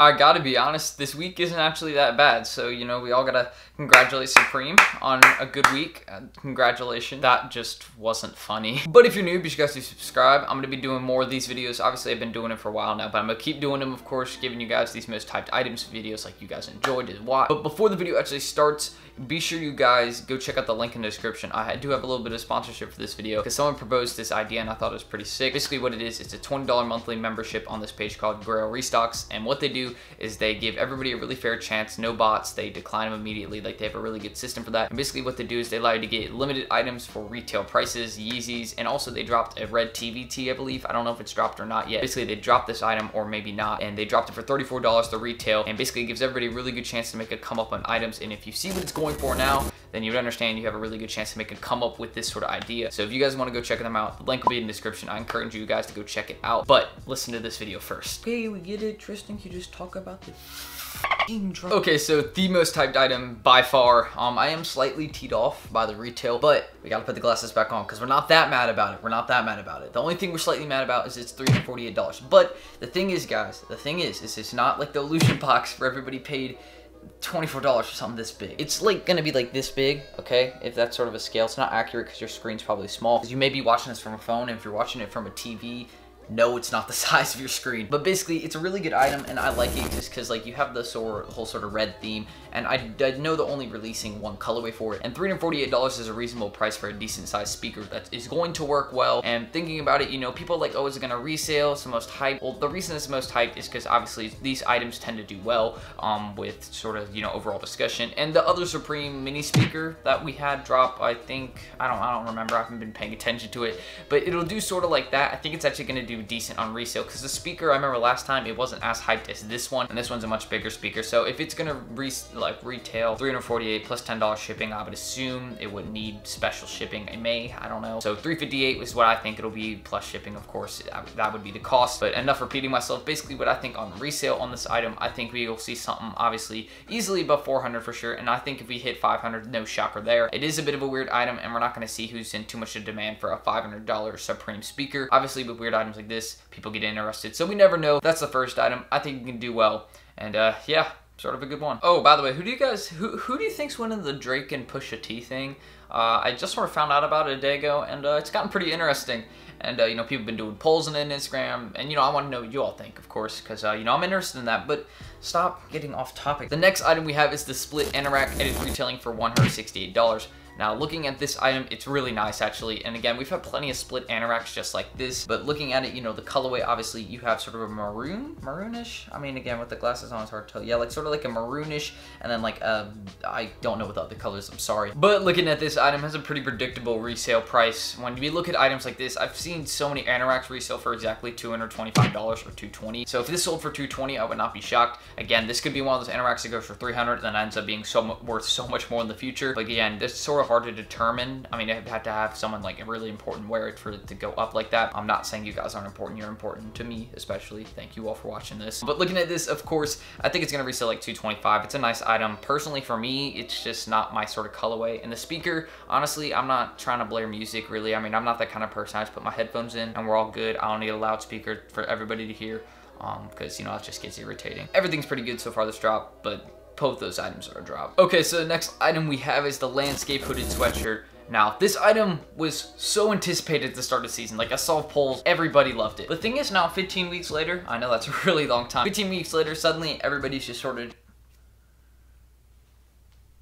I gotta be honest, this week isn't actually that bad. So, you know, we all gotta congratulate Supreme on a good week. Congratulations. That just wasn't funny. But if you're new, be sure guys to subscribe. I'm gonna be doing more of these videos. Obviously, I've been doing it for a while now, but I'm gonna keep doing them, of course, giving you guys these most typed items videos like you guys enjoyed to watch. But before the video actually starts, be sure you guys go check out the link in the description. I do have a little bit of sponsorship for this video because someone proposed this idea and I thought it was pretty sick. Basically what it is, it's a $20 monthly membership on this page called Grail Restocks, and what they do is they give everybody a really fair chance, no bots, they decline them immediately, like they have a really good system for that. And basically what they do is they allow you to get limited items for retail prices, Yeezys, and also they dropped a red TV tee, I believe. I don't know if it's dropped or not yet. Basically they dropped this item, or maybe not, and they dropped it for $34 to retail, and basically it gives everybody a really good chance to make a come up on items. And if you see what it's going for now, then you would understand you have a really good chance to make a come up with this sort of idea. So if you guys want to go check them out, the link will be in the description. I encourage you guys to go check it out. But listen to this video first. Okay, we get it. Tristan, you just talk about the intro. Okay, so the most typed item by far. I am slightly teed off by the retail, but we gotta put the glasses back on because we're not that mad about it. We're not that mad about it. The only thing we're slightly mad about is it's $348. But the thing is, guys, the thing is it's not like the illusion box where everybody paid $24 for something this big. It's like gonna be like this big, okay? If that's sort of a scale. It's not accurate because your screen's probably small. Because you may be watching this from a phone, and if you're watching it from a TV, no, it's not the size of your screen. But basically, it's a really good item, and I like it just because, like, you have the whole sort of red theme, and I know they're only releasing one colorway for it, and $348 is a reasonable price for a decent-sized speaker that is going to work well. And thinking about it, you know, people are like, oh, is it gonna resale? It's the most hyped. Well, the reason it's the most hyped is because obviously these items tend to do well with sort of, you know, overall discussion. And the other Supreme mini speaker that we had drop, I think, I don't remember. I haven't been paying attention to it, but it'll do sort of like that. I think it's actually gonna do decent on resale because the speaker, I remember last time it wasn't as hyped as this one, and this one's a much bigger speaker. So if it's gonna retail $348 plus $10 shipping, I would assume it would need special shipping. It may, I don't know. So $358 is what I think it'll be plus shipping, of course. That would be the cost. But enough repeating myself. Basically what I think on resale on this item, I think we will see something obviously easily above 400 for sure, and I think if we hit 500, no shocker there. It is a bit of a weird item, and we're not going to see who's in too much of demand for a $500 Supreme speaker. Obviously with weird items like this, people get interested, so we never know. That's the first item. I think we can do well, and yeah, sort of a good one. Oh, by the way, who do you think's winning the Drake and Pusha T thing? I just sort of found out about it a day ago, and it's gotten pretty interesting. And you know, people have been doing polls on Instagram, and you know, I want to know what you all think, of course, because you know, I'm interested in that. But stop getting off topic. The next item we have is the split anorak, and it's retailing for $168. Now, looking at this item, it's really nice, actually. And again, we've had plenty of split anoraks just like this. But looking at it, you know, the colorway, obviously, you have sort of a maroonish. I mean, again, with the glasses on, it's hard to tell. Yeah, like sort of like a maroonish, and then like I don't know what the other colors, I'm sorry. But looking at this item has a pretty predictable resale price. When we look at items like this, I've seen so many anoraks resale for exactly $225 or $220. So if this sold for $220, I would not be shocked. Again, this could be one of those anoraks that goes for $300 and then ends up being worth so much more in the future. But again, this sort of hard to determine. I mean, I'd have to have someone like really important wear it for it to go up like that. I'm not saying you guys aren't important. You're important to me, especially. Thank you all for watching this. But looking at this, of course, I think it's gonna resell like $225. It's a nice item. Personally, for me, it's just not my sort of colorway. And the speaker, honestly, I'm not trying to blare music, really. I mean, I'm not that kind of person. I just put my headphones in and we're all good. I don't need a loudspeaker for everybody to hear because, you know, it just gets irritating. Everything's pretty good so far this drop, but both those items are a drop. Okay, so the next item we have is the landscape hooded sweatshirt. Now, this item was so anticipated at the start of the season. Like, I saw polls, everybody loved it. The thing is, now 15 weeks later, I know that's a really long time. 15 weeks later, suddenly everybody's just sort of,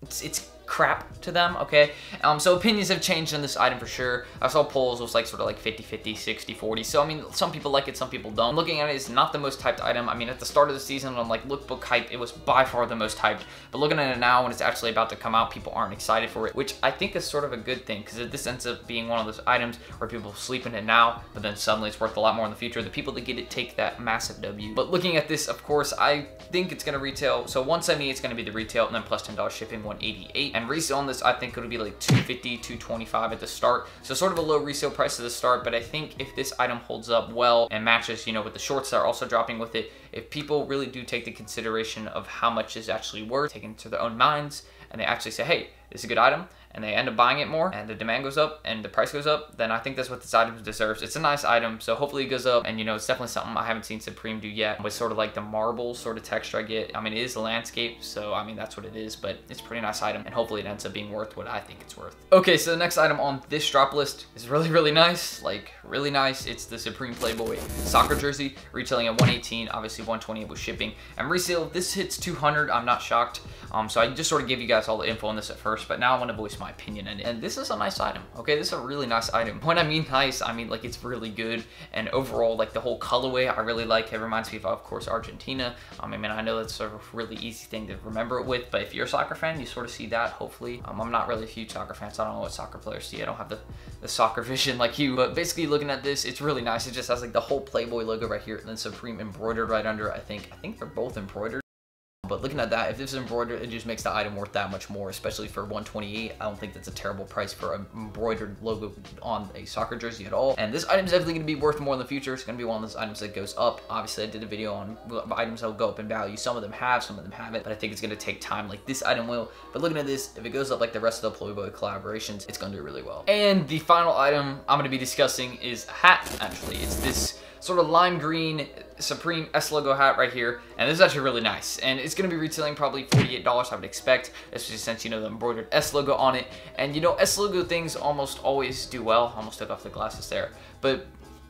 it's crap to them, okay? So opinions have changed on this item for sure. I saw polls, it was like sort of like 50-50, 60-40. So I mean, some people like it, some people don't. Looking at it, it's not the most hyped item. I mean, at the start of the season, on like lookbook hype, it was by far the most hyped. But looking at it now, when it's actually about to come out, people aren't excited for it, which I think is sort of a good thing, because this ends up being one of those items where people sleep in it now, but then suddenly it's worth a lot more in the future. The people that get it take that massive W. But looking at this, of course, I think it's gonna retail, so $178 is gonna be the retail, and then plus $10 shipping, $188. And resale on this, I think it'll be like $250, $225 at the start. So sort of a low resale price at the start, but I think if this item holds up well and matches, you know, with the shorts that are also dropping with it, if people really do take the consideration of how much is actually worth, taking to their own minds, and they actually say, hey, this is a good item, and they end up buying it more and the demand goes up and the price goes up, then I think that's what this item deserves. It's a nice item, so hopefully it goes up. And you know, it's definitely something I haven't seen Supreme do yet, with sort of like the marble sort of texture I get. I mean, it is a landscape, so I mean, that's what it is, but it's a pretty nice item, and hopefully it ends up being worth what I think it's worth. Okay, so the next item on this drop list is really nice, like really nice. It's the Supreme Playboy soccer jersey, retailing at 118, obviously 128 with shipping, and resale this hits 200. I'm not shocked. So I just sort of gave you guys all the info on this at first, but now I want to voice my opinion in it. And this is a nice item. Okay, this is a really nice item. When I mean nice, I mean like it's really good, and overall like the whole colorway I really like. It reminds me of course, Argentina. I mean, I know that's a really easy thing to remember it with, but if you're a soccer fan, you sort of see that, hopefully. I'm not really a huge soccer fan, so I don't know what soccer players see. I don't have the soccer vision like you, but basically looking at this, it's really nice. It just has like the whole Playboy logo right here, and then Supreme embroidered right under. I think they're both embroidered. But looking at that, if this is embroidered, it just makes the item worth that much more, especially for 128. I don't think that's a terrible price for an embroidered logo on a soccer jersey at all. And this item is definitely going to be worth more in the future. It's going to be one of those items that goes up. Obviously, I did a video on items that will go up in value. Some of them have, some of them haven't, but I think it's going to take time like this item will. But looking at this, if it goes up like the rest of the Playboy collaborations, it's going to do really well. And the final item I'm going to be discussing is a hat, actually. It's this sort of lime green Supreme S logo hat right here, and this is actually really nice, and it's going to be retailing probably $48, I would expect, especially since, you know, the embroidered S logo on it. And you know, S logo things almost always do well. Almost took off the glasses there, but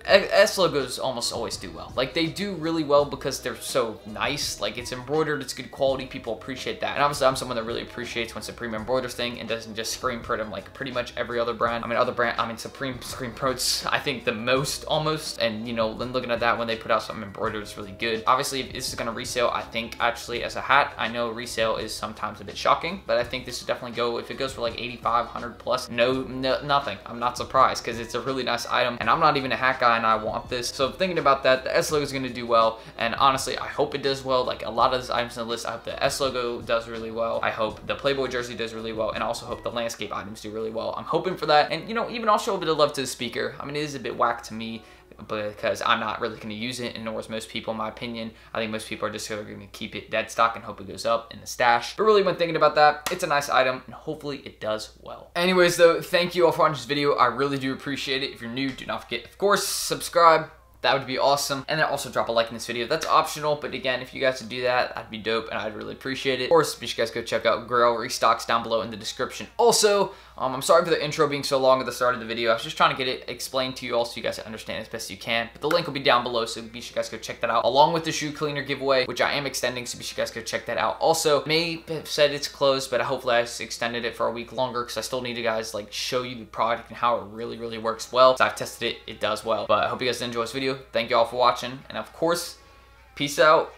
S logos almost always do well. Like, they do really well because they're so nice. Like, it's embroidered, it's good quality, people appreciate that. And obviously, I'm someone that really appreciates when Supreme embroiders thing and doesn't just screen print them like pretty much every other brand. I mean, Supreme screen prints, I think, the most almost. And, you know, then looking at that, when they put out something embroidered, it's really good. Obviously, if this is going to resale, I think, actually, as a hat, I know resale is sometimes a bit shocking, but I think this would definitely go, if it goes for like 85, 100 plus, nothing. I'm not surprised, because it's a really nice item, and I'm not even a hat guy, and I want this. So thinking about that, the S logo is going to do well, and honestly, I hope it does well. Like a lot of these items on the list, I hope the S logo does really well. I hope the Playboy jersey does really well, and I also hope the landscape items do really well. I'm hoping for that, and you know, even I'll show a bit of love to the speaker. I mean, it is a bit whack to me, because I'm not really going to use it, and nor is most people, in my opinion. I think most people are just going to keep it dead stock and hope it goes up in the stash. But really, when thinking about that, it's a nice item, and hopefully it does well. Anyways, though, thank you all for watching this video. I really do appreciate it. If you're new, do not forget, of course, subscribe. That would be awesome. And then also drop a like in this video. That's optional, but again, if you guys would do that, that'd be dope, and I'd really appreciate it. Of course, be sure you guys go check out Grail restocks down below in the description. Also, I'm sorry for the intro being so long at the start of the video. I was just trying to get it explained to you all so you guys understand as best you can. But the link will be down below, so be sure you guys go check that out. Along with the shoe cleaner giveaway, which I am extending, so be sure you guys go check that out. Also, may have said it's closed, but hopefully I extended it for a week longer, because I still need to guys like show you the product and how it really works well. So I've tested it, it does well. But I hope you guys enjoy this video. Thank you all for watching, and of course, peace out.